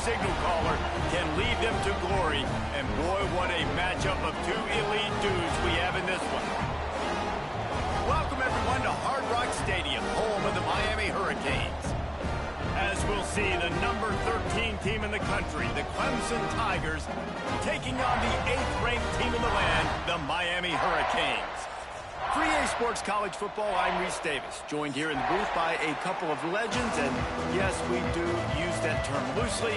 signal caller can lead them to glory. And boy, what a matchup of two elite dudes we have in this one. Welcome, everyone, to Hard Rock Stadium, home of the Miami Hurricanes. As we'll see, the number 13 team in the country, the Clemson Tigers, taking on the 8th-ranked team in the land, the Miami Hurricanes. For EA Sports College Football, I'm Reese Davis, joined here in the booth by a couple of legends, and yes, we do use that term loosely.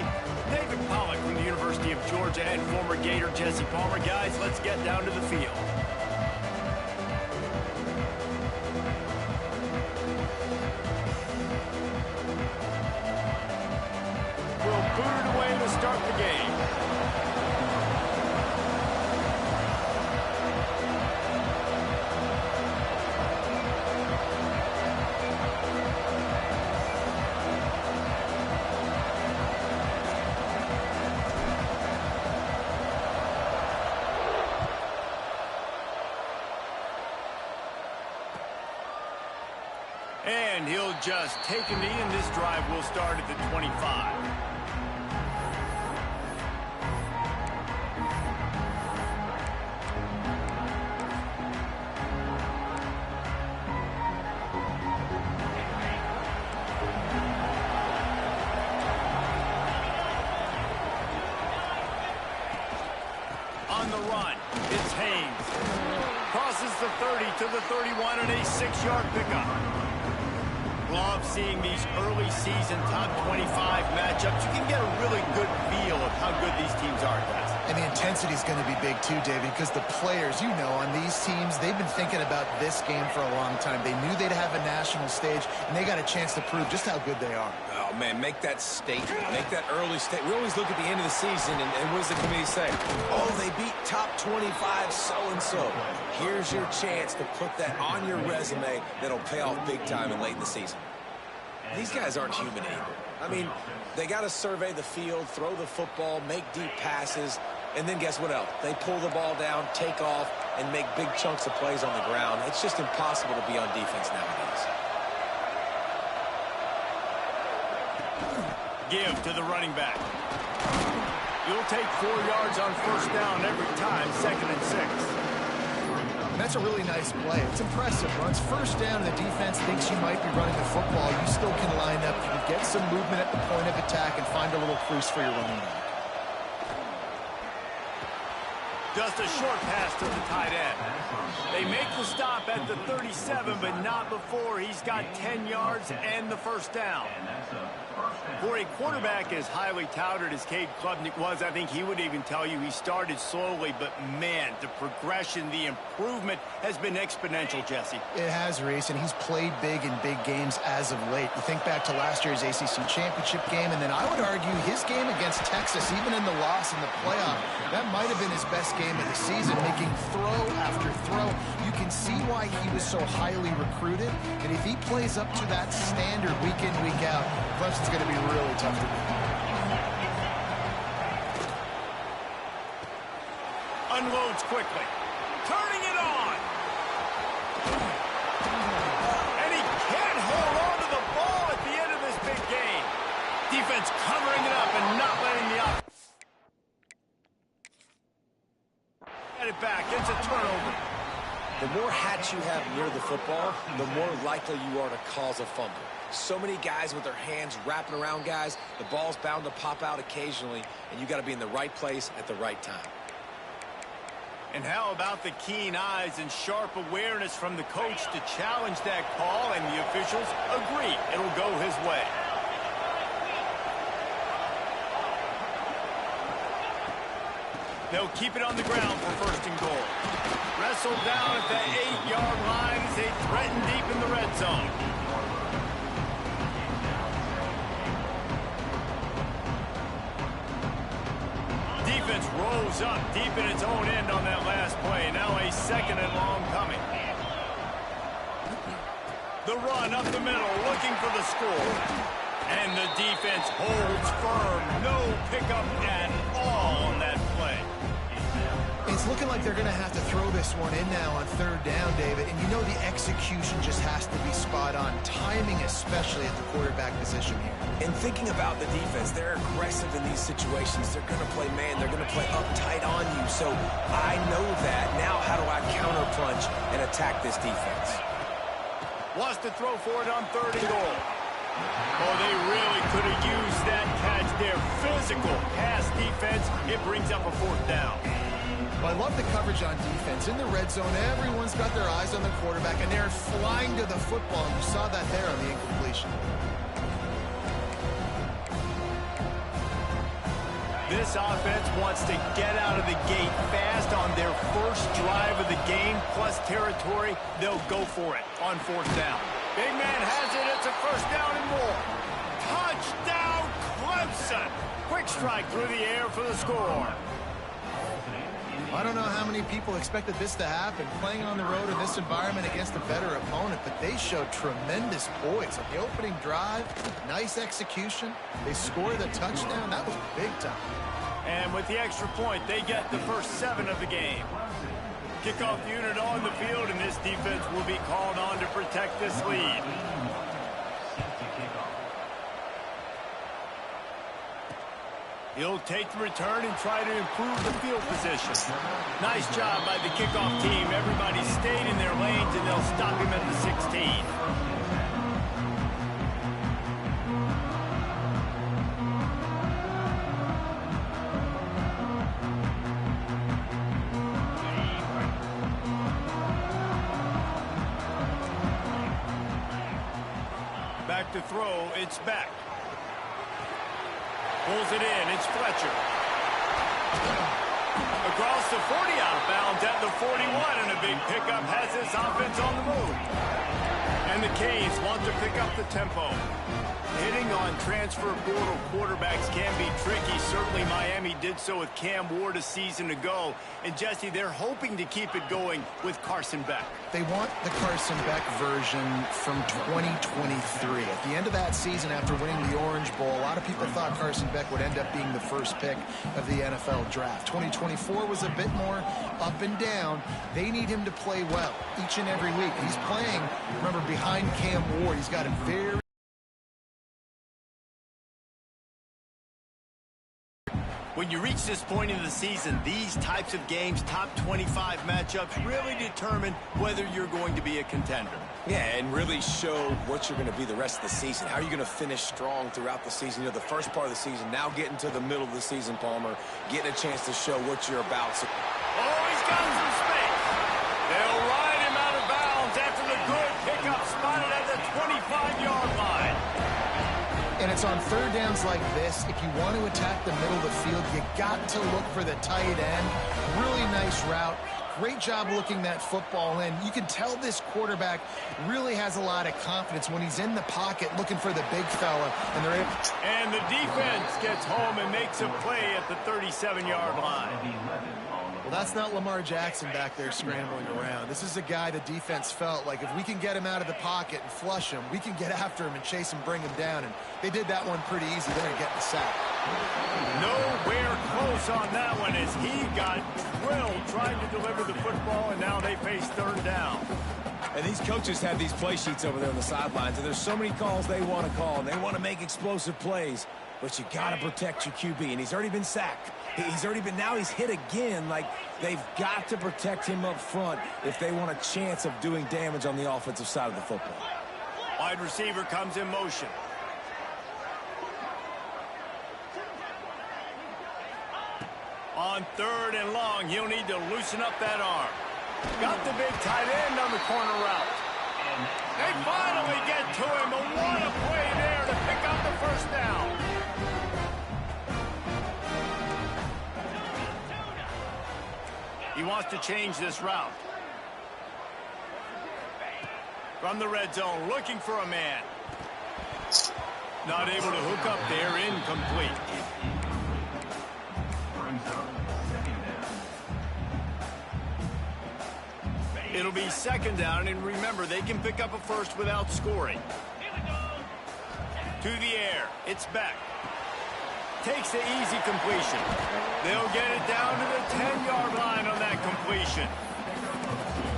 David Pollack from the University of Georgia and former Gator Jesse Palmer. Guys, let's get down to the field. We'll boot it away to start the game. And he'll just take a knee, and this drive will start at the 25. On the run, it's Haynes. Crosses the 30 to the 31 and a 6-yard pickup. Love seeing these early season top 25 matchups. You can get a really good feel of how good these teams are, guys. And the intensity is going to be big too, David, because the players, you know, on these teams, they've been thinking about this game for a long time. They knew they'd have a national stage, and they got a chance to prove just how good they are. Oh, man, make that statement. Make that early statement. We always look at the end of the season, and what does the committee say? Oh, they beat top 25 so-and-so. Here's your chance to put that on your resume that'll pay off big time and late in the season. These guys aren't human anymore. I mean, they got to survey the field, throw the football, make deep passes, and then guess what else? They pull the ball down, take off, and make big chunks of plays on the ground. It's just impossible to be on defense nowadays. Give to the running back. You'll take 4 yards on first down every time, 2nd and 6. And that's a really nice play. It's impressive. Once first down and the defense thinks you might be running the football, you still can line up. You can get some movement at the point of attack and find a little crease for your running back. Just a short pass to the tight end. They make the stop at the 37, but not before he's got 10 yards and the first down. For a quarterback as highly touted as Cade Klubnik was, I think he would even tell you he started slowly, but man, the progression, the improvement has been exponential, Jesse. It has, Reese, and he's played big in big games as of late. You think back to last year's ACC championship game, and then I would argue his game against Texas, even in the loss in the playoff, that might have been his best game of the season, making throw after throw. You can see why he was so highly recruited, and if he plays up to that standard week in, week out, Clemson's going to be really tough to beat. Unloads quickly. Turning it on. And he can't hold on to the ball at the end of this big game. Defense covering it up and not letting the offense get it back. It's a turnover. The more hats you have near the football, the more likely you are to cause a fumble. So many guys with their hands wrapping around guys, the ball's bound to pop out occasionally, and you got to be in the right place at the right time. And how about the keen eyes and sharp awareness from the coach to challenge that call, and the officials agree it'll go his way. They'll keep it on the ground for first and goal. Wrestled down at the 8-yard line as they threaten deep in the red zone. Defense rolls up deep in its own end on that last play. Now a 2nd and long coming. The run up the middle, looking for the score. And the defense holds firm. No pickup at all on that play. It's looking like they're going to have to throw this one in now on third down, David. And you know the execution just has to be spot on. Timing especially at the quarterback position here. And thinking about the defense, they're aggressive in these situations. They're going to play man. They're going to play uptight on you. So I know that. Now how do I counterpunch and attack this defense? Wants to throw for it on 3rd and goal. Oh, they really could have used that catch there. Physical pass defense. It brings up a 4th down. Well, I love the coverage on defense. In the red zone, everyone's got their eyes on the quarterback, and they're flying to the football. You saw that there on the incompletion. This offense wants to get out of the gate fast on their first drive of the game, plus territory. They'll go for it on 4th down. Big man has it. It's a 1st down and more. Touchdown, Clemson. Quick strike through the air for the score. I don't know how many people expected this to happen, playing on the road in this environment against a better opponent, but they showed tremendous poise. On the opening drive, nice execution. They scored the touchdown. That was big time. And with the extra point, they get the first 7 of the game. Kickoff unit on the field, and this defense will be called on to protect this lead. He'll take the return and try to improve the field position. Nice job by the kickoff team. Everybody stayed in their lanes, and they'll stop him at the 16. Back to throw, it's back. Pulls it in, it's Fletcher. Across the 40, out of bounds at the 41, and a big pickup has this offense on the move. And the Canes want to pick up the tempo. Hitting on transfer portal quarterbacks can be tricky. Certainly Miami did so with Cam Ward a season ago. And Jesse, they're hoping to keep it going with Carson Beck. They want the Carson Beck version from 2023. At the end of that season, after winning the Orange Bowl, a lot of people thought Carson Beck would end up being the first pick of the NFL draft. 2024 was a bit more up and down. They need him to play well each and every week. He's playing, remember, behind Cam Ward. He's got a very... When you reach this point in the season, these types of games, top 25 matchups, really determine whether you're going to be a contender. Yeah, and really show what you're going to be the rest of the season. How are you going to finish strong throughout the season? You know, the first part of the season, now getting to the middle of the season, Palmer, getting a chance to show what you're about. So oh, he's got some space. They'll ride him out of bounds after the good pickup spotted at the 25-yard line. And it's on third downs like this. If you want to attack the middle of the field, you got to look for the tight end. Really nice route. Great job looking that football in. You can tell this quarterback really has a lot of confidence when he's in the pocket looking for the big fella. And the defense gets home and makes a play at the 37-yard line. Well, that's not Lamar Jackson back there scrambling around. This is a guy the defense felt like if we can get him out of the pocket and flush him, we can get after him and chase him, bring him down. And they did that one pretty easy there to get the sack. Nowhere close on that one as he got drilled trying to deliver the football, and now they face third down. And these coaches have these play sheets over there on the sidelines, and there's so many calls they want to call, and they want to make explosive plays. But you got to protect your QB, and he's already been sacked. Now he's hit again. Like, they've got to protect him up front if they want a chance of doing damage on the offensive side of the football. Wide receiver comes in motion. On third and long, he'll need to loosen up that arm. Got the big tight end on the corner route. They finally get to him. But what a play there to pick up the first down. He wants to change this route. From the red zone, looking for a man. Not able to hook up there, incomplete. It'll be second down, and remember, they can pick up a first without scoring. To the air, it's back. takes the easy completion. They'll get it down to the 10-yard line on that completion.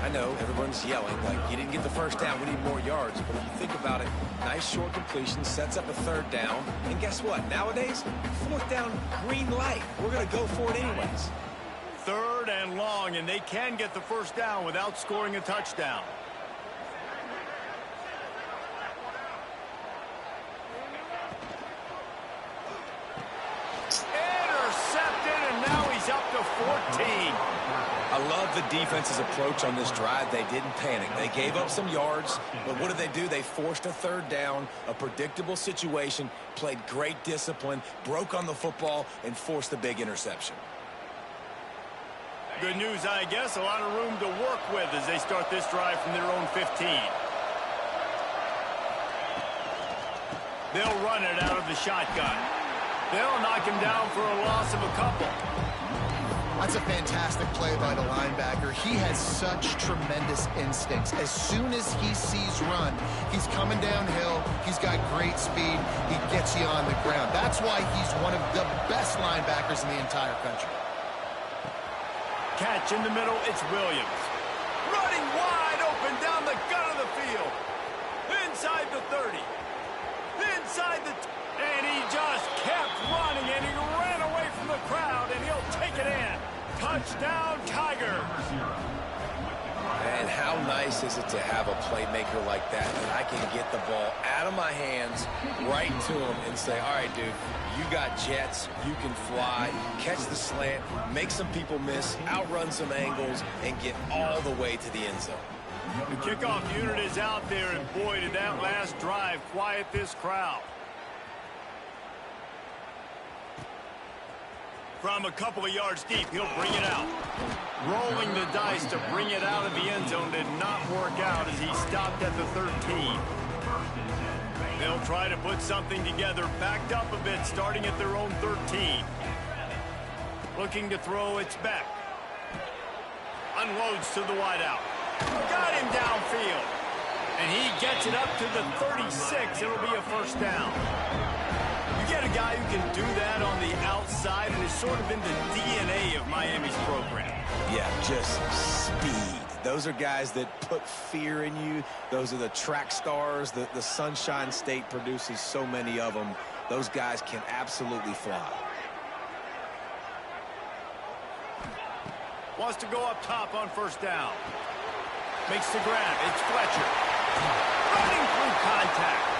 I know everyone's yelling like, you didn't get the first down, we need more yards. But if you think about it, nice short completion, sets up a third down. And guess what? Nowadays, fourth down, green light. We're going to go for it anyways. Third and long, and they can get the first down without scoring a touchdown. Intercepted, and now he's up to 14. I love the defense's approach on this drive. They didn't panic. They gave up some yards, but what did they do? They forced a third down, a predictable situation, played great discipline, broke on the football, and forced the big interception. Good news, I guess. A lot of room to work with as they start this drive from their own 15. They'll run it out of the shotgun. They'll knock him down for a loss of a couple. That's a fantastic play by the linebacker. He has such tremendous instincts. As soon as he sees run, he's coming downhill. He's got great speed. He gets you on the ground. That's why he's one of the best linebackers in the entire country. Catch in the middle, it's Williams. Running wide open down the gut of the field. Inside the 30. Inside the... And he just kept running, and he ran away from the crowd, and he'll take it in. Touchdown, Tigers. And how nice is it to have a playmaker like that I can get the ball out of my hands right to him and say, all right, dude, you got jets, you can fly, catch the slant, make some people miss, outrun some angles, and get all the way to the end zone. The kickoff unit is out there, and boy, did that last drive quiet this crowd. From a couple of yards deep, he'll bring it out. Rolling the dice to bring it out of the end zone did not work out as he stopped at the 13. They'll try to put something together, backed up a bit, starting at their own 13. Looking to throw, it's back. Unloads to the wideout. Got him downfield. And he gets it up to the 36. It'll be a first down. You get a guy who can do that on the outside, and is sort of in the DNA of Miami's program. Yeah, just speed. Those are guys that put fear in you. Those are the track stars. The Sunshine State produces so many of them. Those guys can absolutely fly. Wants to go up top on first down. Makes the grab. It's Fletcher. Running through contact.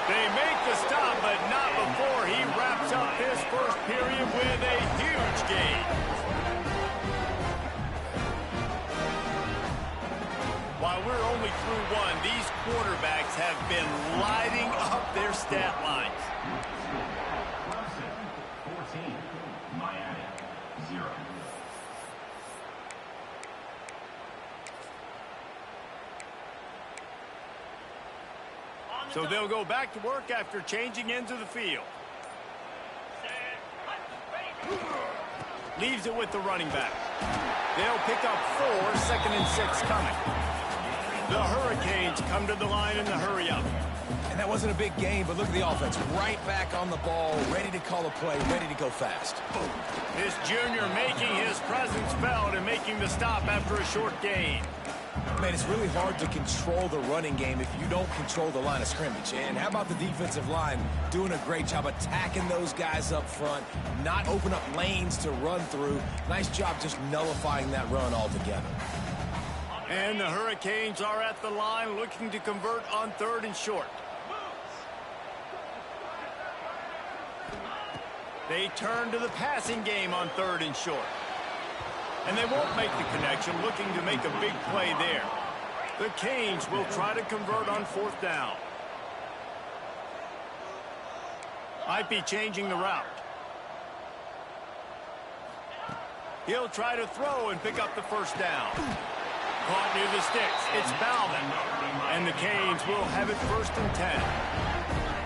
They make the stop, but not before he wraps up this first period with a huge gain. While we're only through one, these quarterbacks have been lighting up their stat lines. 14, Miami, 0. So they'll go back to work after changing into the field. Leaves it with the running back. They'll pick up 4, 2nd and 6 coming. The Hurricanes come to the line in the hurry-up. And that wasn't a big game, but look at the offense. Right back on the ball, ready to call a play, ready to go fast. This junior making his presence felt and making the stop after a short gain. Man, it's really hard to control the running game if you don't control the line of scrimmage. And how about the defensive line doing a great job attacking those guys up front, not open up lanes to run through. Nice job just nullifying that run altogether. And the Hurricanes are at the line looking to convert on 3rd and short. They turn to the passing game on 3rd and short. And they won't make the connection, looking to make a big play there. The Canes will try to convert on 4th down. Might be changing the route. He'll try to throw and pick up the first down. Caught near the sticks. It's Bowman. And the Canes will have it 1st and 10.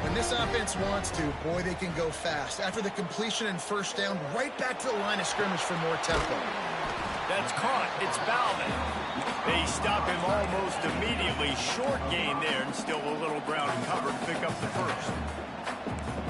When this offense wants to, boy, they can go fast. After the completion and first down, right back to the line of scrimmage for more tempo. That's caught. It's Bowman. They stop him almost immediately. Short gain there, and still a little ground to cover to pick up the first.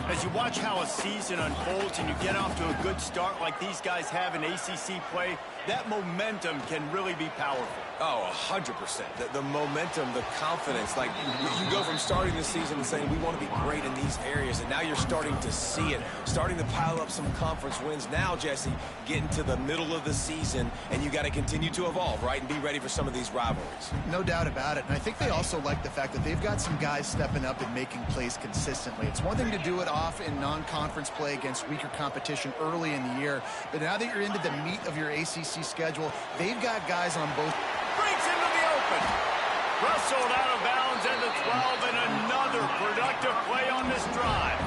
As you watch how a season unfolds and you get off to a good start like these guys have in ACC play, that momentum can really be powerful. Oh, 100%. The momentum, the confidence. Like, you go from starting the season and saying, we want to be great in these areas, and now you're starting to see it, starting to pile up some conference wins. Now, Jesse, getting to the middle of the season, and you got to continue to evolve, right, and be ready for some of these rivalries. No doubt about it. And I think they also like the fact that they've got some guys stepping up and making plays consistently. It's one thing to do it off in non-conference play against weaker competition early in the year, but now that you're into the meat of your ACC schedule, they've got guys on both. Breaks into the open. Wrestled out of bounds at the 12, and another productive play on this drive.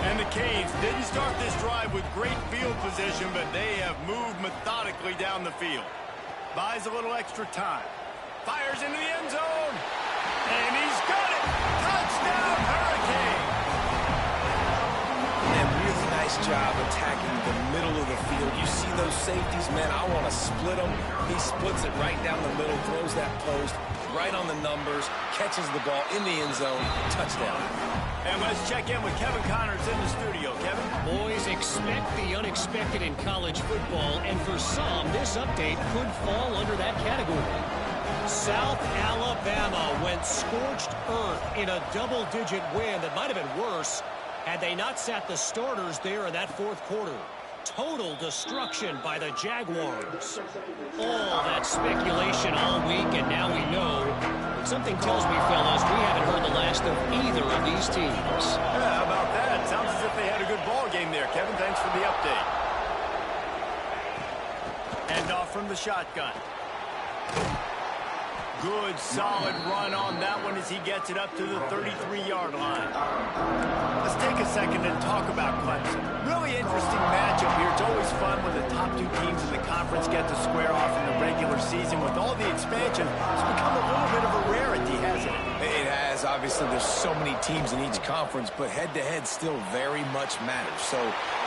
And the Canes didn't start this drive with great field position, but they have moved methodically down the field. Buys a little extra time. Fires into the end zone. And he's got it. Touchdown, Hurricane. And really nice job attacking the middle of the field. You see those safeties, man, I want to split them. He splits it right down the middle, throws that post, right on the numbers, catches the ball in the end zone, touchdown. And let's check in with Kevin Connors in the studio. Kevin? Boys, expect the unexpected in college football, and for some, this update could fall under that category. South Alabama went scorched earth in a double-digit win that might have been worse had they not sat the starters there in that fourth quarter. Total destruction by the Jaguars. All that speculation all week, and now we know. But something tells me, fellas, we haven't heard the last of either of these teams. Yeah, how about that? Sounds as if they had a good ball game there. Kevin, thanks for the update. And off from the shotgun. Good, solid run on that one as he gets it up to the 33-yard line. Let's take a second and talk about Clemson. Really interesting matchup here. It's always fun when the top two teams in the conference get to square off in the regular season. With all the expansion, it's become a little bit of a rarity, hasn't it? It has. Obviously, there's so many teams in each conference, but head-to-head still very much matters. So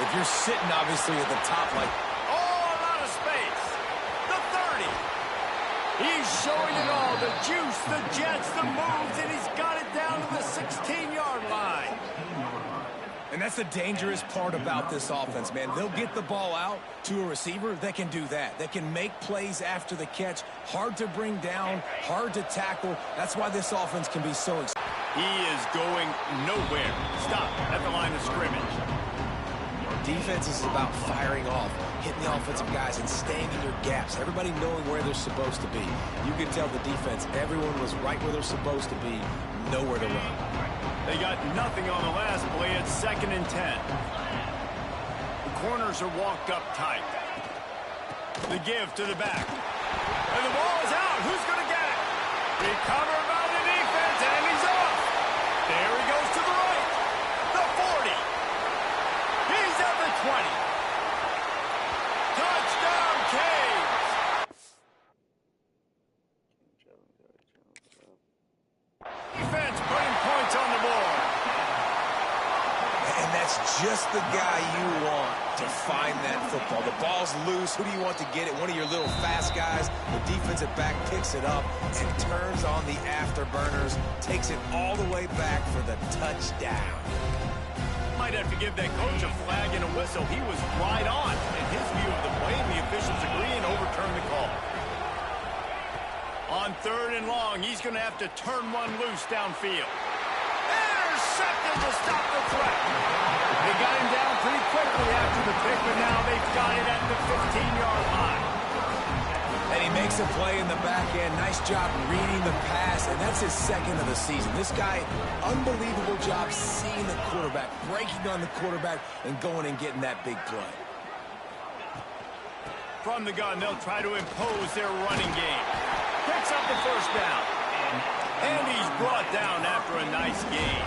if you're sitting, obviously, at the top like... Oh, out of space. The 30. He's showing it all. The juice, the jets, the moves, and he's got it down to the 16-yard line. And that's the dangerous part about this offense, man. They'll get the ball out to a receiver that can do that. That can make plays after the catch. Hard to bring down, hard to tackle. That's why this offense can be so exciting. He is going nowhere. Stop at the line of scrimmage. Defense is about firing off, hitting the offensive guys, and staying in your gaps. Everybody knowing where they're supposed to be. You can tell the defense, everyone was right where they're supposed to be, nowhere to run. They got nothing on the last play. It's 2nd and 10. The corners are walked up tight. The give to the back. And the ball is out. Who's going to get it? Recovered by the defense, and he's off. There he goes to the right. The 40. He's at the 20. Touchdown, Canes. Defense putting points on the board. And that's just the guy you want to find that football. The ball's loose. Who do you want to get it? One of your little fast guys. The defensive back picks it up and turns on the afterburners, takes it all the way back for the touchdown. Might have to give that coach a flag and a whistle. He was right on in his view of the play, and the officials agree and overturn the call. On 3rd and long, he's going to have to turn one loose downfield. Intercepted to stop the threat. They got him down pretty quickly after the pick, but now they've got it at the 15-yard line. And he makes a play in the back end. Nice job reading the pass, and that's his 2nd of the season. This guy, unbelievable job seeing the quarterback, breaking on the quarterback, and going and getting that big play. From the gun, they'll try to impose their running game. Picks up the first down. And he's brought down after a nice gain.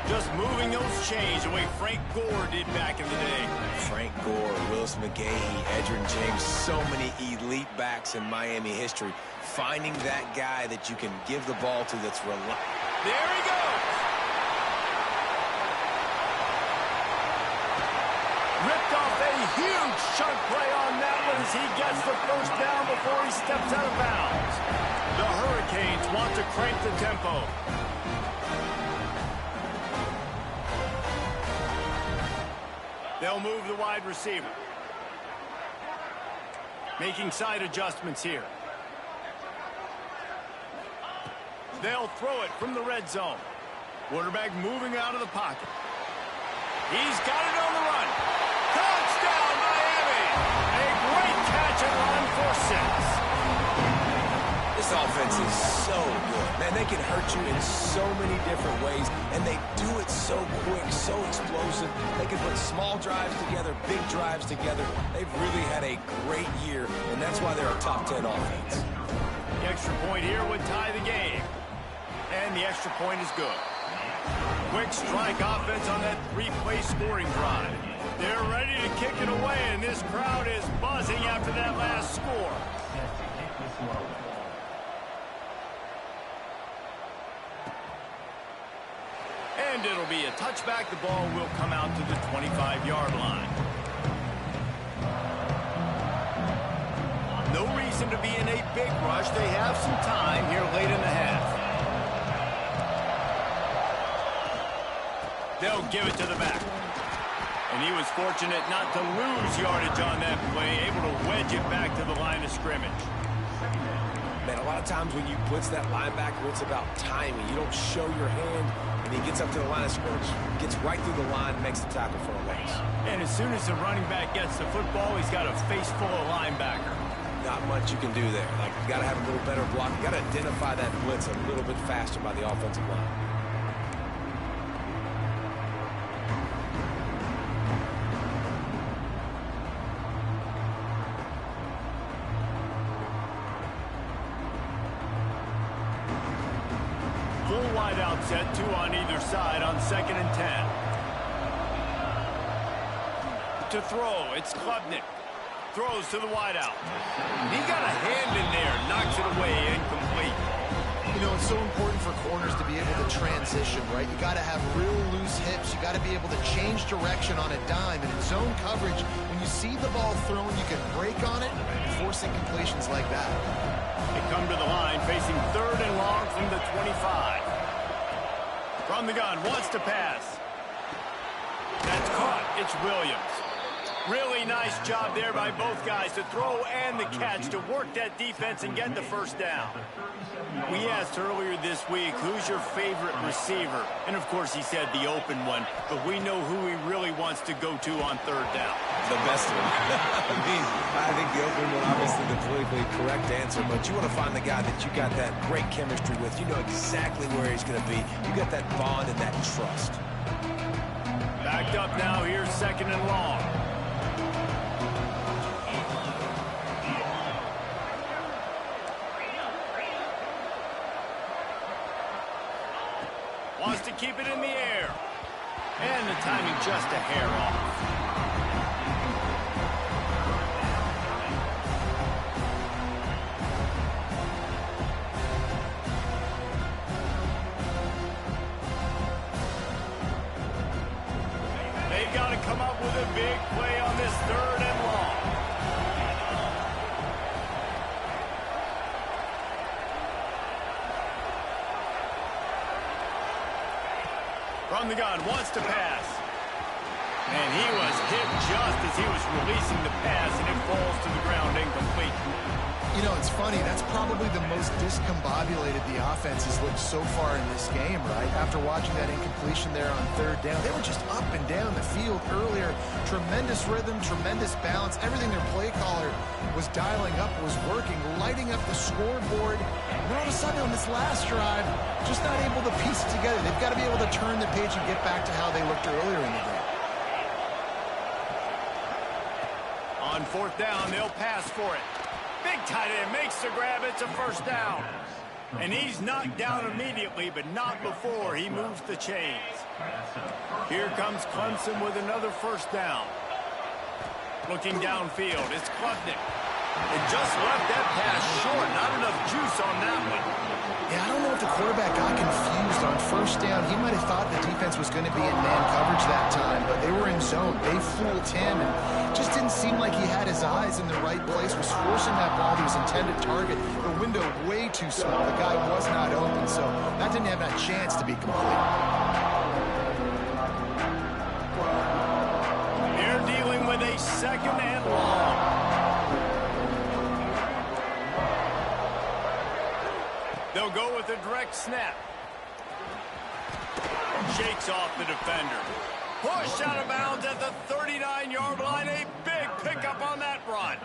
Just moving those chains the way Frank Gore did back in the day. Frank Gore, Willis McGahee, Edgerrin James, so many elite backs in Miami history. Finding that guy that you can give the ball to that's reliable. There he goes. Ripped off a huge chunk play on that one as he gets the first down before he steps out of bounds. The Hurricanes want to crank the tempo. They'll move the wide receiver. Making side adjustments here. They'll throw it from the red zone. Quarterback moving out of the pocket. He's got it on the run. Touchdown, Miami! A great catch and run for 6. This offense is so good. Man, they can hurt you in so many different ways, and they do it so quick, so explosive. They can put small drives together, big drives together. They've really had a great year, and that's why they're a top 10 offense. The extra point here would tie the game. And the extra point is good. Quick strike offense on that 3-play scoring drive. They're ready to kick it away, and this crowd is buzzing after that last score. And it'll be a touchback. The ball will come out to the 25-yard line. No reason to be in a big rush. They have some time here late in the half. They'll give it to the back. And he was fortunate not to lose yardage on that play, able to wedge it back to the line of scrimmage. Man, a lot of times when you blitz that linebacker, it's about timing. You don't show your hand, and he gets up to the line of scrimmage, gets right through the line, makes the tackle for a loss. And as soon as the running back gets the football, he's got a face full of linebacker. Not much you can do there. Like, you got to have a little better block. You got to identify that blitz a little bit faster by the offensive line. Full wide out set, 2 on either side on 2nd and 10. To throw, it's Klubnik. Throws to the wide out. He got a hand in there, knocks it away, incomplete. You know, it's so important for corners to be able to transition, right? You got to have real loose hips. You got to be able to change direction on a dime. And in zone coverage, when you see the ball thrown, you can break on it, forcing completions like that. They come to the line, facing 3rd and long from the 25. From the gun, wants to pass. That's caught. It's Williams. Really nice job there by both guys to throw and the catch to work that defense and get the first down. We asked earlier this week, who's your favorite receiver? And, of course, he said the open one, but we know who he really wants to go to on 3rd down. The best one. I think the open one, obviously the politically correct answer, but you want to find the guy that you got that great chemistry with. You know exactly where he's going to be. You got that bond and that trust. Backed up now, here's 2nd and long. Wants to keep it in the air. And the timing just a hair off. They've got to come up with a big play on this 3rd and long. From the gun, wants to pass. And he was hit just as he was releasing the pass, and it falls to the ground incomplete. You know, it's funny. That's probably the most discombobulated the offense has looked so far in this game, right? After watching that incompletion there on 3rd down, they were just up and down the field earlier. Tremendous rhythm, tremendous balance. Everything their play caller was dialing up was working, lighting up the scoreboard. And all of a sudden on this last drive, just not able to piece it together. They've got to be able to turn the page and get back to how they looked earlier in the game. On 4th down, they'll pass for it. Big tight end makes the grab. It's a 1st down. And he's knocked down immediately, but not before he moves the chains. Here comes Clemson with another 1st down. Looking downfield, it's Klubnik. It just left that pass short. Not enough juice on that one. Yeah, I don't know if the quarterback got confused on 1st down. He might have thought the defense was going to be in man coverage that time, but they were in zone. They fooled him, and just didn't seem like he had his eyes in the right place, was forcing that ball to his intended target. The window way too small. The guy was not open, so that didn't have a chance to be complete. Here second and long. They'll go with a direct snap. Shakes off the defender. Pushed out of bounds at the 39-yard line. A big pickup on that run.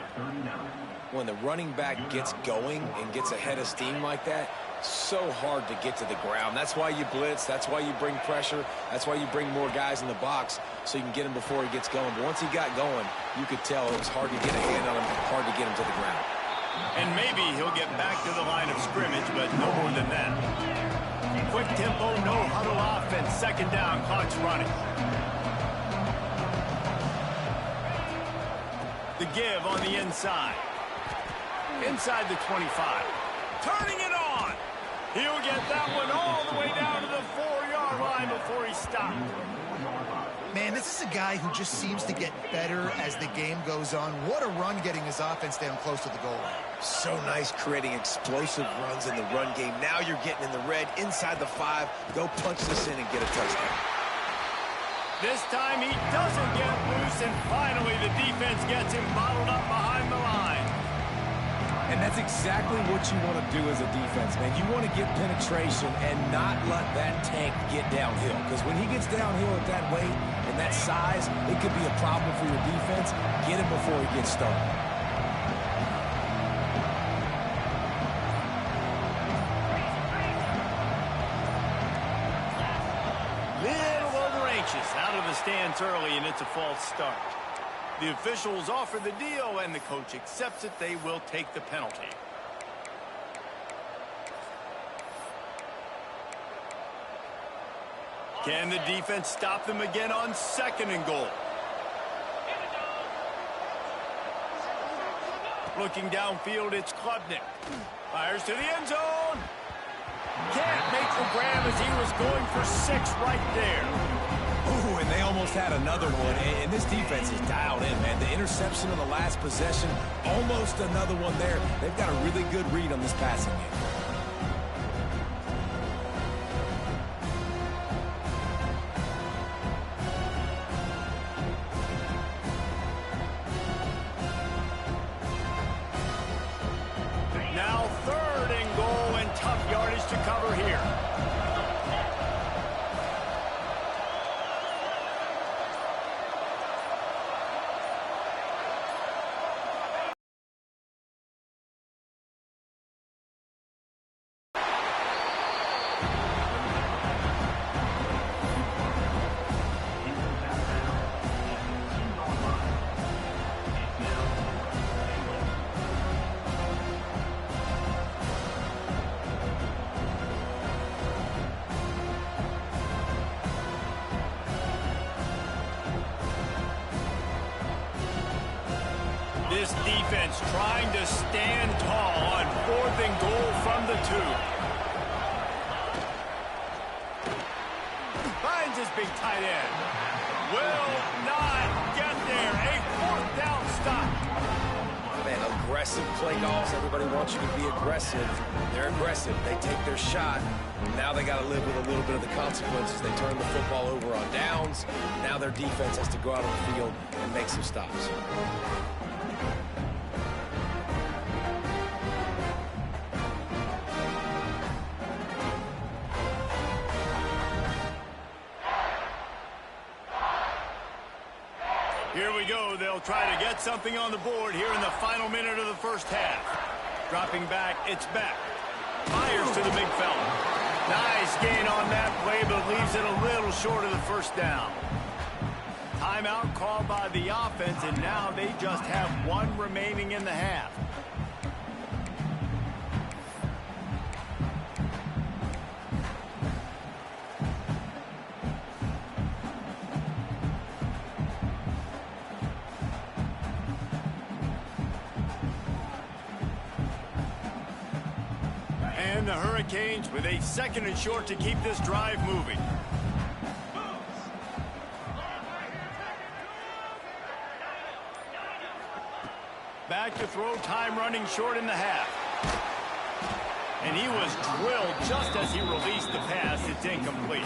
When the running back gets going and gets ahead of steam like that, so hard to get to the ground. That's why you blitz. That's why you bring pressure. That's why you bring more guys in the box so you can get him before he gets going. But once he got going, you could tell it was hard to get a hand on him, hard to get him to the ground. And maybe he'll get back to the line of scrimmage, but no more than that. Quick tempo, no huddle offense. Second down, clock's running. The give on the inside. Inside the 25. Turning it on. He'll get that one all the way down to the 4-yard line before he stopped. Man, this is a guy who just seems to get better as the game goes on. What a run getting his offense down close to the goal line. So nice creating explosive runs in the run game. Now you're getting in the red inside the 5. Go punch this in and get a touchdown. This time he doesn't get loose, and finally the defense gets him bottled up behind the line. And that's exactly what you want to do as a defense, man. You want to get penetration and not let that tank get downhill. Because when he gets downhill at that weight and that size, it could be a problem for your defense. Get him before he gets started. Little over-anxious out of the stance early, and it's a false start. The officials offer the deal, and the coach accepts it. They will take the penalty. Can the defense stop them again on second and goal? Looking downfield, it's Klubnik. Fires to the end zone. Can't make the grab as he was going for 6 right there. Ooh, and they almost had another one, and this defense is dialed in, man. The interception on the last possession, almost another one there. They've got a really good read on this passing game. Now 3rd and goal, and tough yardage to cover here. This defense trying to stand tall on 4th and goal from the 2. Finds his big tight end. Will not get there. A 4th down stop. Man, aggressive play calls. Everybody wants you to be aggressive. They're aggressive. They take their shot. Now they got to live with a little bit of the consequences. They turn the football over on downs. Now their defense has to go out on the field and make some stops. Here we go. They'll try to get something on the board here in the final minute of the first half. Dropping back, it's Beck. Fires to the big fella. Nice gain on that play, but leaves it a little short of the first down. Timeout called by the offense, and now they just have 1 remaining in the half. And the Hurricanes with a 2nd and short to keep this drive moving. Back to throw, time running short in the half. And he was drilled just as he released the pass. It's incomplete.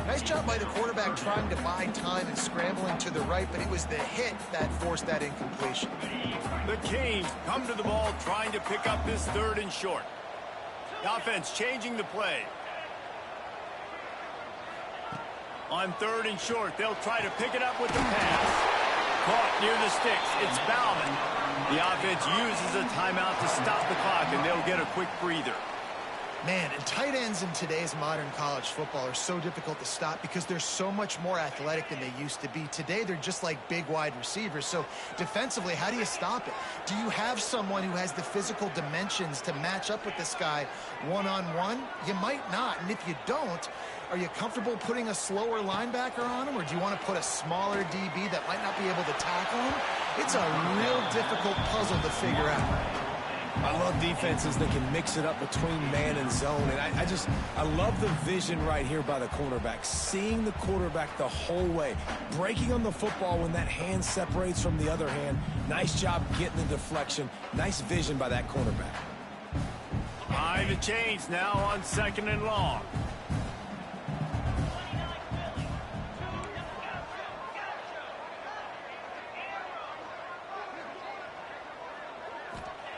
Nice job by the quarterback trying to buy time and scrimmage. scrambling to the right, but it was the hit that forced that incompletion. The Canes come to the ball trying to pick up this 3rd and short. The offense changing the play. On 3rd and short, they'll try to pick it up with the pass. Caught near the sticks. It's Bauman. The offense uses a timeout to stop the clock, and they'll get a quick breather. Man, and tight ends in today's modern college football are so difficult to stop because they're so much more athletic than they used to be. Today, they're just like big wide receivers. So defensively, how do you stop it? Do you have someone who has the physical dimensions to match up with this guy one-on-one? You might not. And if you don't, are you comfortable putting a slower linebacker on him, or do you want to put a smaller DB that might not be able to tackle him? It's a real difficult puzzle to figure out. I love defenses that can mix it up between man and zone. And I love the vision right here by the cornerback. Seeing the quarterback the whole way. Breaking on the football when that hand separates from the other hand. Nice job getting the deflection. Nice vision by that cornerback. Behind the chains now on 2nd and long.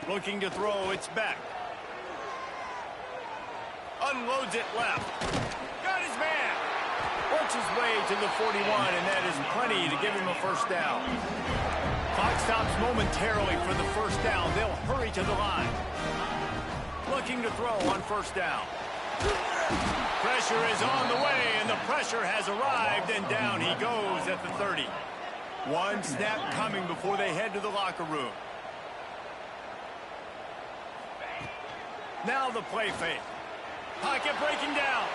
Looking to throw, it's back. Unloads it left. Got his man. Works his way to the 41, and that is plenty to give him a 1st down. Clock stops momentarily for the 1st down. They'll hurry to the line. Looking to throw on 1st down. Pressure is on the way, and the pressure has arrived, and down he goes at the 30. One snap coming before they head to the locker room. Now the play fake. Pocket breaking down.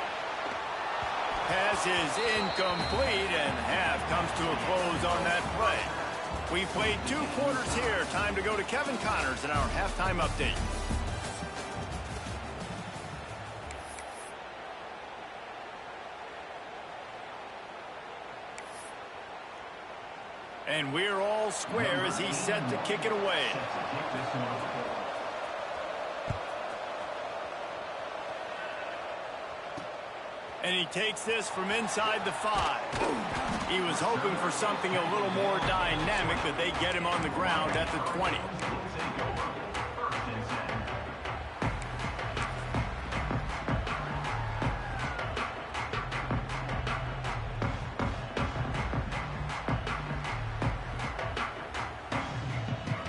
Pass is incomplete, and half comes to a close on that play. We played 2 quarters here. Time to go to Kevin Connors in our halftime update. And we're all square as he's set to kick it away. And he takes this from inside the 5. He was hoping for something a little more dynamic, but they get him on the ground at the 20.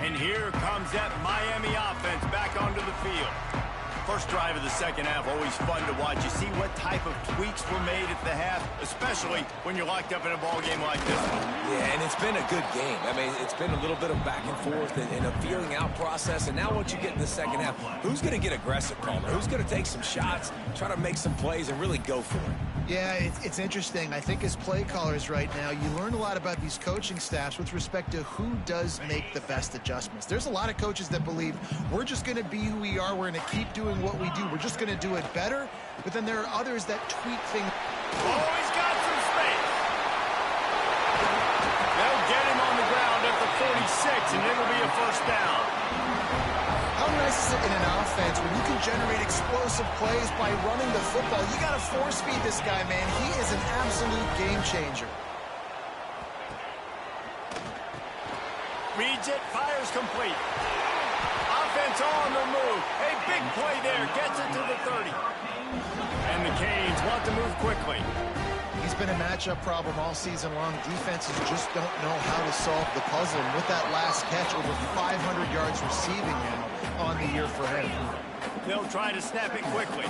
And here comes that Miami offense back onto the field. First drive of the 2nd half, always fun to watch. You see what type of tweaks were made at the half, especially when you're locked up in a ball game like this one. Yeah, and it's been a good game. I mean, it's been a little bit of back and forth and a feeling out process. And now once you get in the 2nd half, who's going to get aggressive, Palmer? Who's going to take some shots, try to make some plays, and really go for it? Yeah, it's interesting. I think as play callers right now, you learn a lot about these coaching staffs with respect to who does make the best adjustments. There's a lot of coaches that believe we're just going to be who we are. We're going to keep doing what we do. We're just going to do it better. But then there are others that tweak things. Oh, he's got some space. They'll get him on the ground at the 46, and it'll be a 1st down. How nice is it in an offense when you can generate explosive plays by running the football? You got to force feed this guy, man. He is an absolute game changer. Reads it, fires complete. Offense on the move. A big play there, gets it to the 30. And the Canes want to move quickly. He's been a matchup problem all season long. Defenses just don't know how to solve the puzzle. And with that last catch, over 500 yards receiving now on the year for him. They'll try to snap it quickly.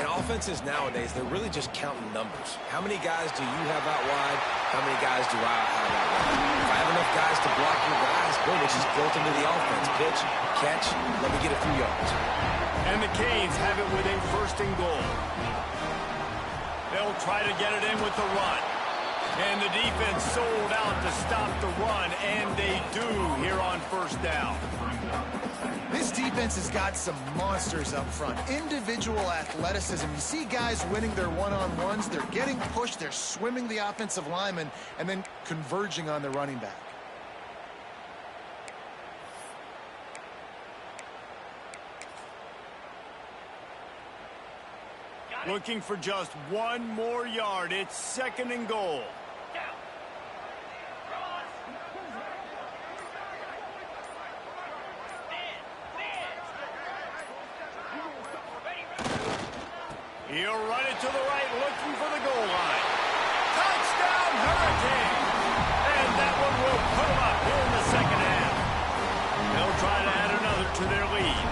And offenses nowadays, they're really just counting numbers. How many guys do you have out wide? How many guys do I have out wide? If I have enough guys to block your guys, boom, it's just built into the offense. Pitch, catch, let me get a few yards. And the Canes have it with a 1st and goal. They'll try to get it in with the run. And the defense sold out to stop the run, and they do here on 1st down. This defense has got some monsters up front. Individual athleticism. You see guys winning their one-on-ones. They're getting pushed. They're swimming the offensive lineman and then converging on the running back. Looking for just 1 more yard. It's 2nd and goal. He'll run it to the right, looking for the goal line. Touchdown, Hurricane! And that one will put them up here in the second half. They'll try to add another to their lead.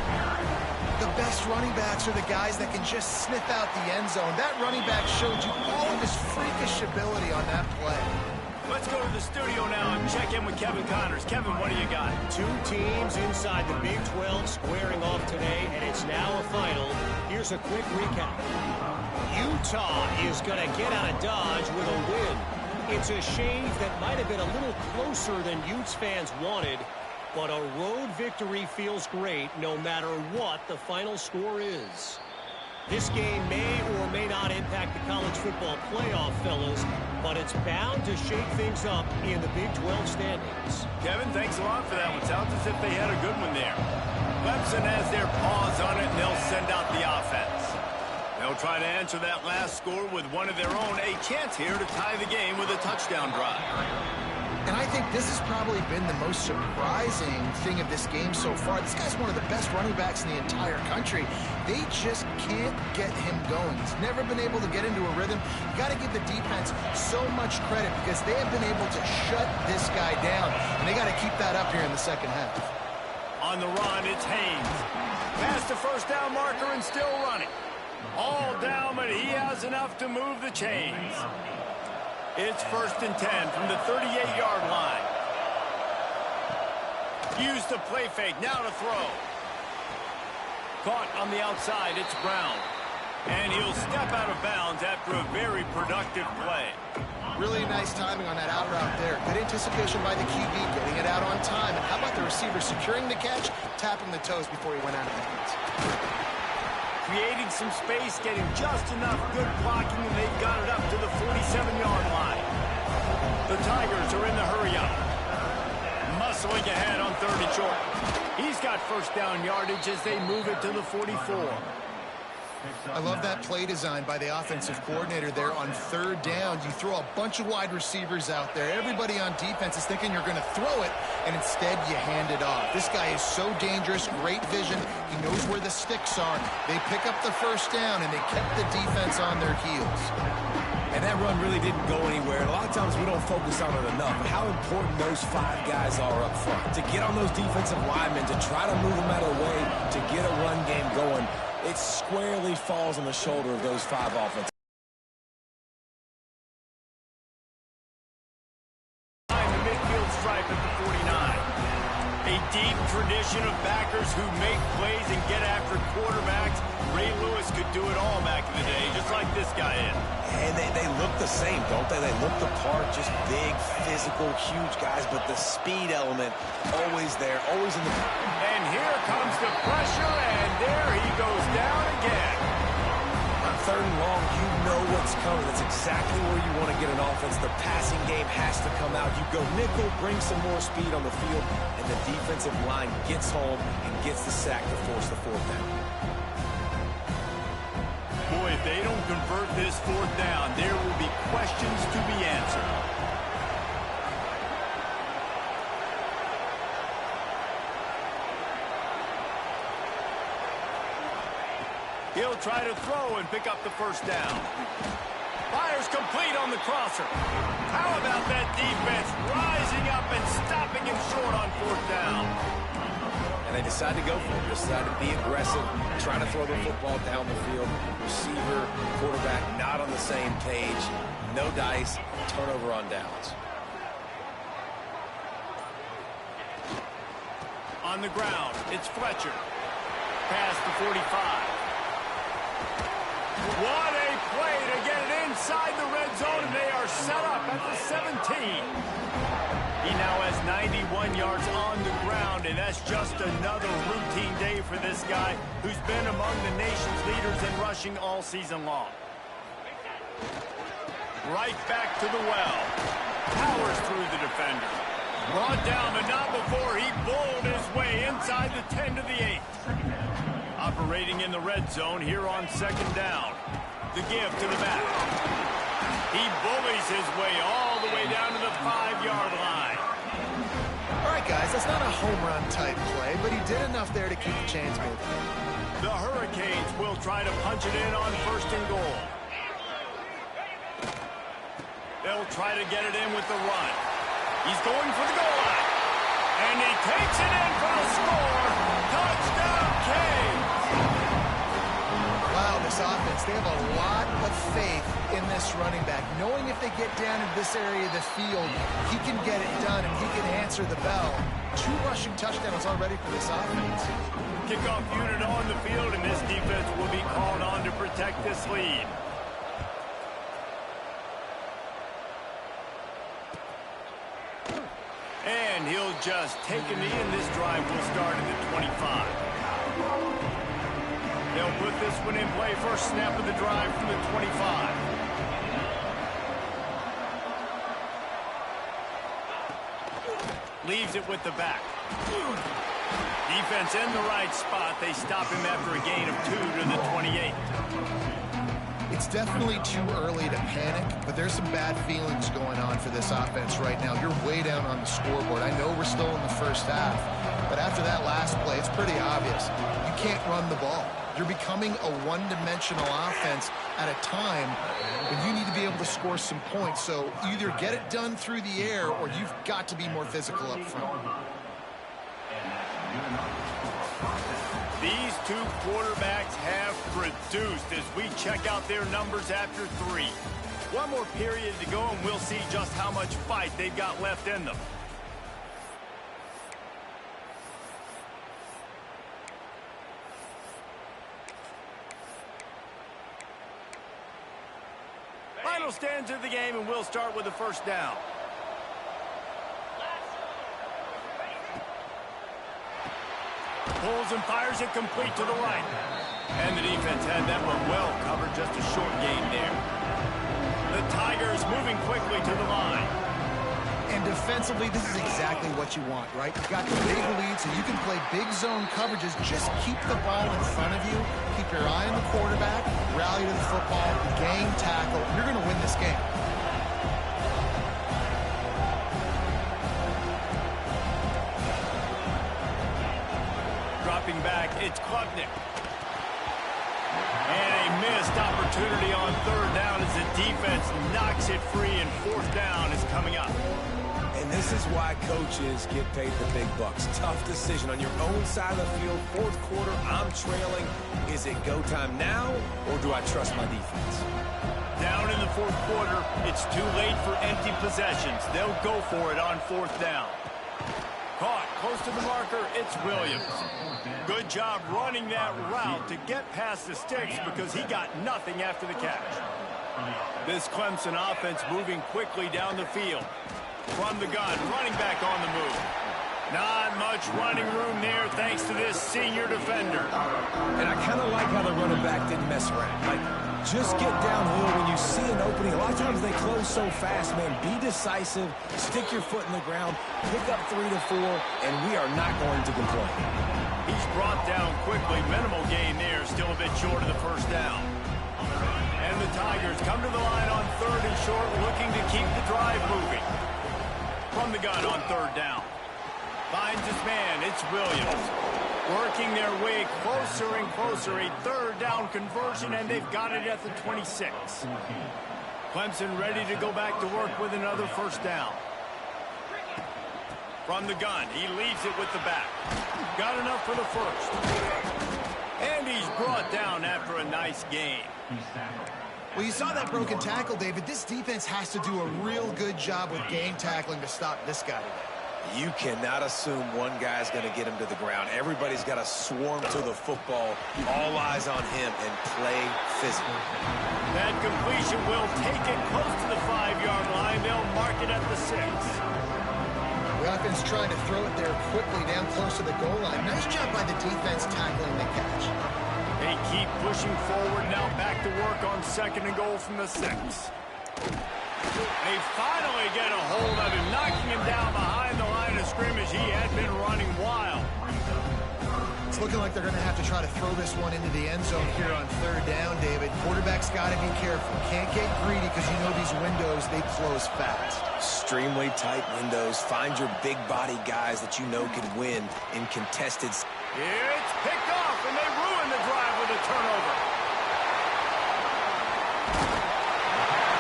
The best running backs are the guys that can just sniff out the end zone. That running back showed you all of his freakish ability on that play. Let's go to the studio now and check in with Kevin Connors. Kevin, what do you got? Two teams inside the Big 12 squaring off today, and it's now a final. Here's a quick recap. Utah is going to get out of Dodge with a win. It's a shave that might have been a little closer than Utes fans wanted, but a road victory feels great no matter what the final score is. This game may or may not impact the college football playoff, fellas, but it's bound to shake things up in the Big 12 standings. Kevin, thanks a lot for that one. Sounds as if they had a good one there. Clemson has their paws on it, and they'll send out the offense. They'll try to answer that last score with one of their own. A chance here to tie the game with a touchdown drive. And I think this has probably been the most surprising thing of this game so far. This guy's one of the best running backs in the entire country. They just can't get him going. He's never been able to get into a rhythm. You got to give the defense so much credit because they have been able to shut this guy down. And they got to keep that up here in the second half. On the run, it's Haynes. Past the first down marker and still running. All down, but he has enough to move the chains. It's 1st and 10 from the 38-yard line. Use the play fake, now to throw. Caught on the outside, it's Brown. And he'll step out of bounds after a very productive play. Really nice timing on that out route there. Good anticipation by the QB, getting it out on time. And how about the receiver securing the catch, tapping the toes before he went out of bounds. Creating some space, getting just enough good blocking, and they've got it up to the 47-yard line. The Tigers are in the hurry-up. Muscling ahead on 3rd and short. He's got first down yardage as they move it to the 44. I love that play design by the offensive coordinator there on 3rd down. You throw a bunch of wide receivers out there. Everybody on defense is thinking you're going to throw it, and instead you hand it off. This guy is so dangerous, great vision. He knows where the sticks are. They pick up the first down, and they kept the defense on their heels. And that run really didn't go anywhere. And a lot of times we don't focus on it enough. But how important those 5 guys are up front. To get on those defensive linemen, to try to move them out of the way, to get a run game going. It squarely falls on the shoulder of those 5 offenses. Behind the midfield stripe at the 49. A deep tradition of backers who make plays and get after quarterbacks. Ray Lewis could do it all back in the day, just like this guy is. And they look the same, don't they? They look the part, just big, physical, huge guys, but the speed element always there, always in the... And here comes the pressure, and there he goes down again. On 3rd and long, you know what's coming. That's exactly where you want to get an offense. The passing game has to come out. You go nickel, bring some more speed on the field, and the defensive line gets home and gets the sack to force the 4th down. Boy, if they don't convert this 4th down, there will be questions to be answered. He'll try to throw and pick up the first down. Fires complete on the crosser. How about that defense rising up and stopping him short on 4th down? And they decide to go for it. Decide to be aggressive, trying to throw the football down the field. Receiver, quarterback, not on the same page. No dice, turnover on downs. On the ground, it's Fletcher. Past the 45. What a play to get it inside the red zone, and they are set up at the 17. He now has 91 yards on the ground, and that's just another routine day for this guy who's been among the nation's leaders in rushing all season long. Right back to the well. Powers through the defender. Brought down, but not before he bowled his way inside the 10 to the 8. Operating in the red zone here on 2nd down. The give to the back. He bullies his way all the way down to the 5-yard line. All right, guys, that's not a home run type play, but he did enough there to keep the chains moving. The Hurricanes will try to punch it in on 1st and goal. They'll try to get it in with the run. He's going for the goal line. And he takes it in for the score. Touchdown, Canes! Wow, this offense, they have a lot of faith in this running back. Knowing if they get down in this area of the field, he can get it done and he can answer the bell. 2 rushing touchdowns already for this offense. Kickoff unit on the field, and this defense will be called on to protect this lead. And he'll just take a knee, and this drive will start at the 25. They'll put this one in play. First snap of the drive from the 25. Leaves it with the back. Defense in the right spot. They stop him after a gain of 2 to the 28. It's definitely too early to panic, but there's some bad feelings going on for this offense right now. You're way down on the scoreboard. I know we're still in the first half, but after that last play, it's pretty obvious. You can't run the ball. You're becoming a one-dimensional offense at a time when you need to be able to score some points. So either get it done through the air or you've got to be more physical up front. These 2 quarterbacks have produced as we check out their numbers after 3. One more period to go, and we'll see just how much fight they've got left in them. Final stanza of the game, and we'll start with the first down. Pulls and fires it complete to the right. And the defense had that one well covered, just a short gain there. The Tigers moving quickly to the line. And defensively, this is exactly what you want, right? You've got the big lead, so you can play big zone coverages. Just keep the ball in front of you. Keep your eye on the quarterback. Rally to the football. Game tackle. You're going to win this game. Dropping back, it's Klubnik. And a missed opportunity on 3rd down as the defense knocks it free, and 4th down is coming up. And this is why coaches get paid the big bucks. Tough decision on your own side of the field. 4th quarter, I'm trailing. Is it go time now, or do I trust my defense? Down in the 4th quarter, it's too late for empty possessions. They'll go for it on 4th down. Caught close to the marker, it's Williams. Good job running that route to get past the sticks because he got nothing after the catch. This Clemson offense moving quickly down the field. From the gun, running back on the move. Not much running room there thanks to this senior defender. And I kind of like how the running back didn't mess around. Like, just get downhill when you see an opening. A lot of times they close so fast, man. Be decisive, stick your foot in the ground, pick up 3 to 4, and we are not going to complain. He's brought down quickly. Minimal gain there, still a bit short of the 1st down. And the Tigers come to the line on 3rd and short, looking to keep the drive moving. From the gun on 3rd down. Finds his man, it's Williams. Working their way closer and closer. A 3rd down conversion, and they've got it at the 26. Clemson ready to go back to work with another 1st down. From the gun, he leaves it with the back. Got enough for the 1st. And he's brought down after a nice gain. Well, you saw that broken tackle, David. This defense has to do a real good job with game tackling to stop this guy today. You cannot assume one guy's going to get him to the ground. Everybody's got to swarm to the football. All eyes on him and play physical. That completion will take it close to the 5-yard line. They'll mark it at the 6. The offense trying to throw it there quickly down close to the goal line. Nice job by the defense tackling the catch. They keep pushing forward, now back to work on 2nd and goal from the 6. They finally get a hold of him, knocking him down behind the line of scrimmage. He had been running wild. It's looking like they're going to have to try to throw this one into the end zone here on 3rd down, David. Quarterback's got to be careful. Can't get greedy because you know these windows, they close fast. Extremely tight windows. Find your big body guys that you know can win in contested It's picked off, and they ruin the drive with a turnover.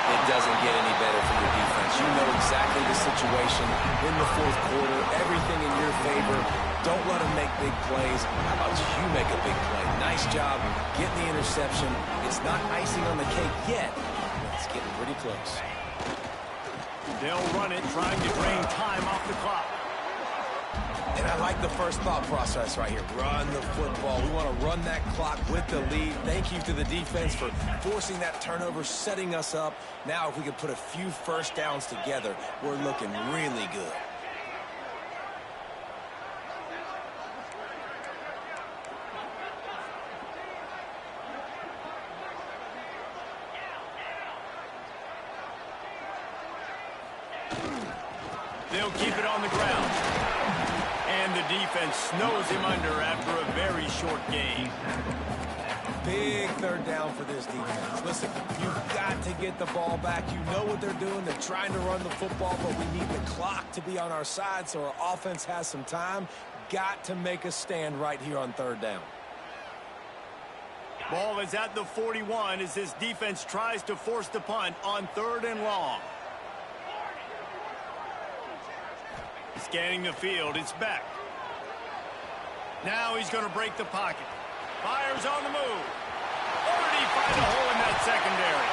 It doesn't get any better for your defense. You know exactly the situation in the fourth quarter, everything in your favor. Don't let them make big plays. How about you make a big play? Nice job getting the interception. It's not icing on the cake yet, but it's getting pretty close. They'll run it, trying to drain time off the clock. And I like the first thought process right here. Run the football. We want to run that clock with the lead. Thank you to the defense for forcing that turnover, setting us up. Now, if we could put a few first downs together, we're looking really good. They'll keep it on the ground. And the defense snows him under after a very short game. Big third down for this defense. Listen, you've got to get the ball back. You know what they're doing. They're trying to run the football, but we need the clock to be on our side so our offense has some time. Got to make a stand right here on third down. Ball is at the 41 as this defense tries to force the punt on 3rd and long. Scanning the field, it's Beck. Now he's going to break the pocket. Fires on the move. Or did he find a hole in that secondary?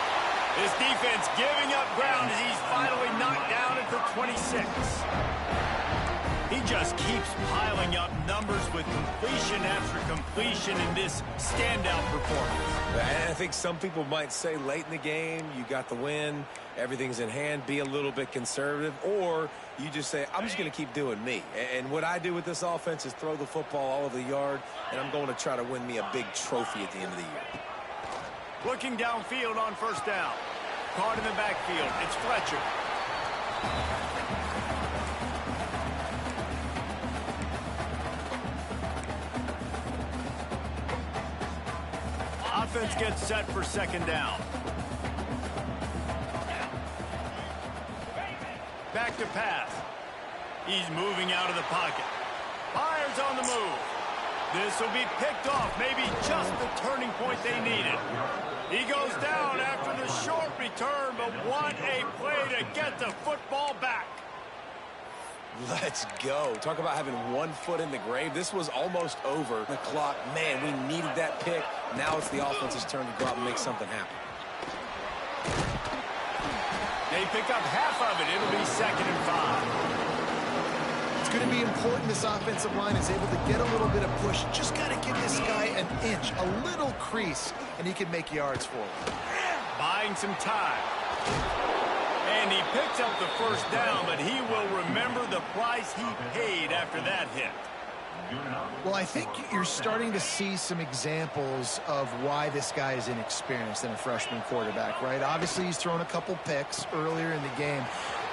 This defense giving up ground as he's finally knocked down at the 26. He just keeps piling up numbers with completion after completion in this standout performance. And I think some people might say late in the game, you got the win, everything's in hand, be a little bit conservative, or you just say, I'm just going to keep doing me. And what I do with this offense is throw the football all over the yard, and I'm going to try to win me a big trophy at the end of the year. Looking downfield on 1st down. Caught in the backfield. It's Fletcher. Offense gets set for 2nd down. Back to pass. He's moving out of the pocket. Fires on the move. This will be picked off. Maybe just the turning point they needed. He goes down after the short return, but what a play to get the football back. Let's go. Talk about having one foot in the grave. This was almost over the clock. Man, we needed that pick. Now it's the offense's turn to go out and make something happen. They pick up half of it. It'll be 2nd and 5. It's going to be important this offensive line is able to get a little bit of push. Just got to give this guy an inch, a little crease, and he can make yards for it. Buying some time. And he picks up the 1st down, but he will remember the price he paid after that hit. Well, I think you're starting to see some examples of why this guy is inexperienced in a freshman quarterback, right? Obviously, he's thrown a couple picks earlier in the game.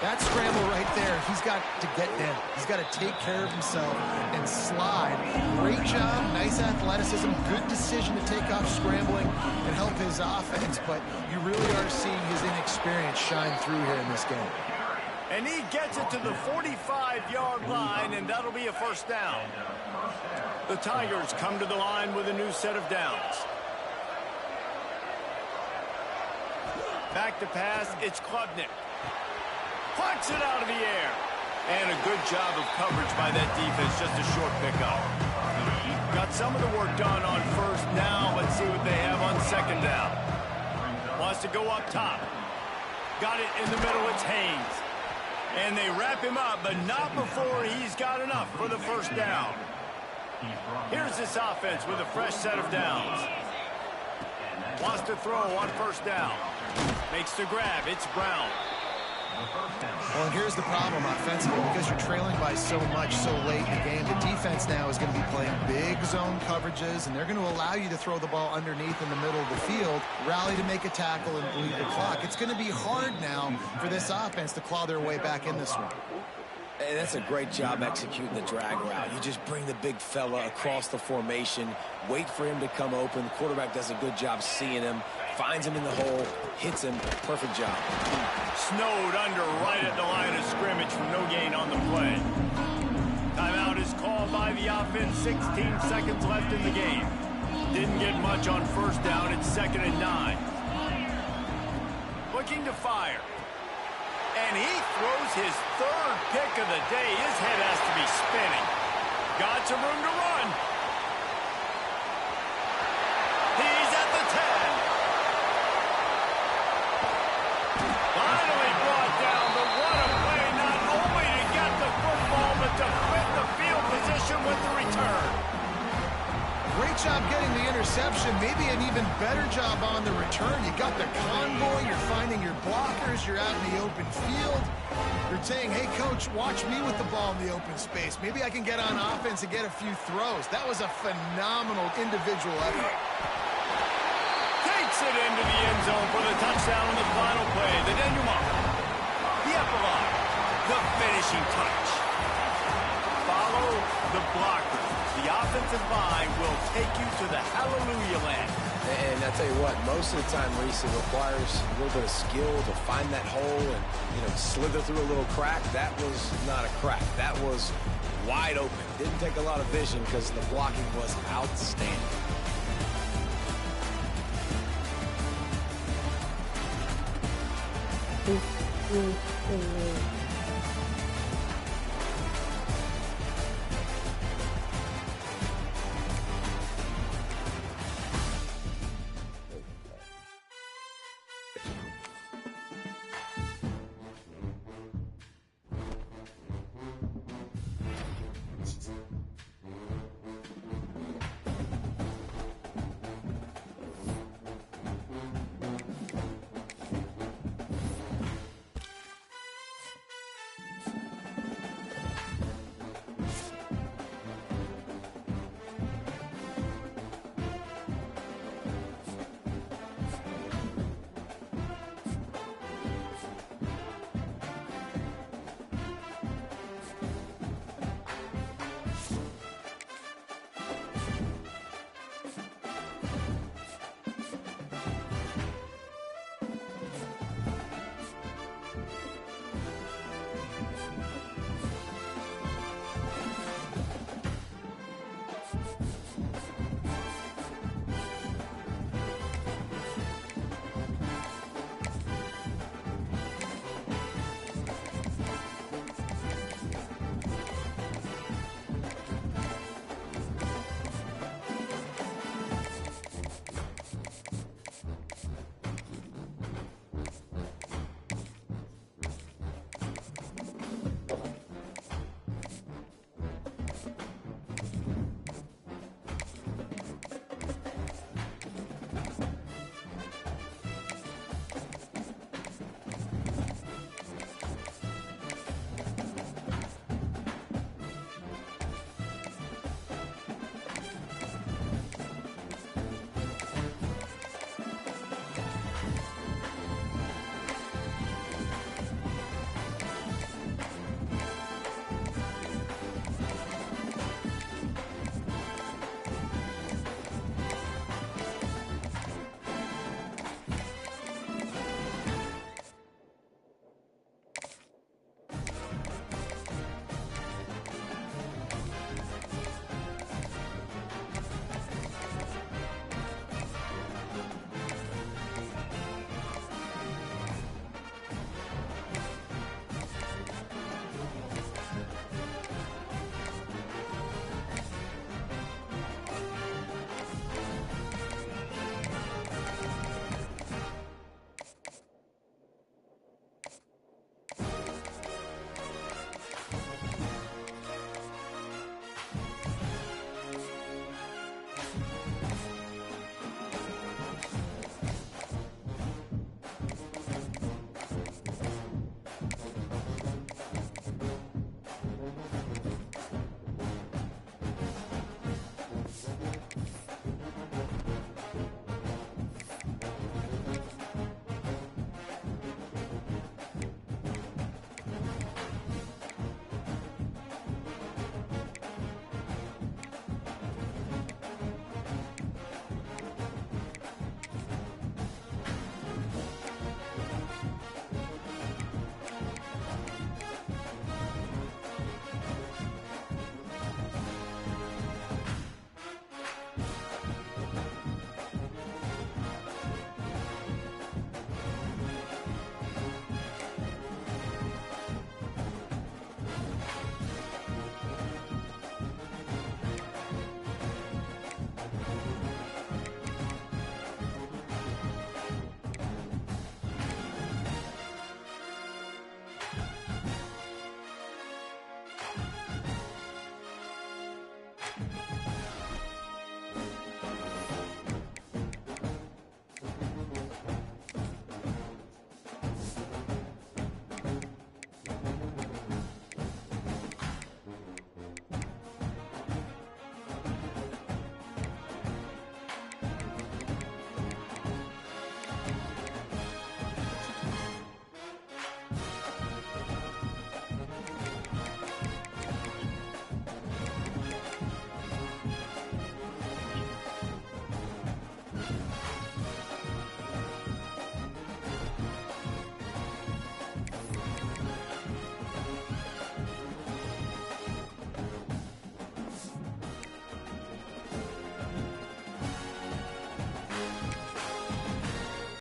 That scramble right there, he's got to get down. He's got to take care of himself and slide. Great job, nice athleticism, good decision to take off scrambling and help his offense, but you really are seeing his inexperience shine through here in this game. And he gets it to the 45-yard line, and that'll be a 1st down. The Tigers come to the line with a new set of downs. Back to pass, it's Klubnik. Plucks it out of the air. And a good job of coverage by that defense, just a short pickup. Got some of the work done on 1st. Now let's see what they have on 2nd down. Wants to go up top. Got it in the middle, it's Haynes. And they wrap him up, but not before he's got enough for the 1st down. Here's this offense with a fresh set of downs. Wants to throw on 1st down. Makes the grab, it's Brown. Well, and here's the problem offensively, because you're trailing by so much so late in the game. The defense now is going to be playing big zone coverages, and they're going to allow you to throw the ball underneath in the middle of the field, rally to make a tackle, and bleed the clock. It's going to be hard now for this offense to claw their way back in this one. And that's a great job executing the drag route. You just bring the big fella across the formation, wait for him to come open. The quarterback does a good job seeing him, finds him in the hole, hits him. Perfect job. Snowed under right at the line of scrimmage from no gain on the play. Timeout is called by the offense. 16 seconds left in the game. Didn't get much on first down. It's 2nd and 9. Looking to fire. And he throws his 3rd pick of the day. His head has to be spinning. Got some room to run. He's at the 10. Finally brought down, but what a play, not only to get the football, but to fit the field position with the return. Great job getting the interception, maybe an even better job on the return. You got the convoy, you're finding your blockers, you're out in the open field. You're saying, hey, coach, watch me with the ball in the open space. Maybe I can get on offense and get a few throws. That was a phenomenal individual effort. Takes it into the end zone for the touchdown on the final play. The denouement, the epilogue, the finishing touch. Follow the blocker. The offensive line will take you to the hallelujah land. And I tell you what, most of the time, Reese, it requires a little bit of skill to find that hole and, slither through a little crack. That was not a crack. That was wide open. Didn't take a lot of vision because the blocking was outstanding.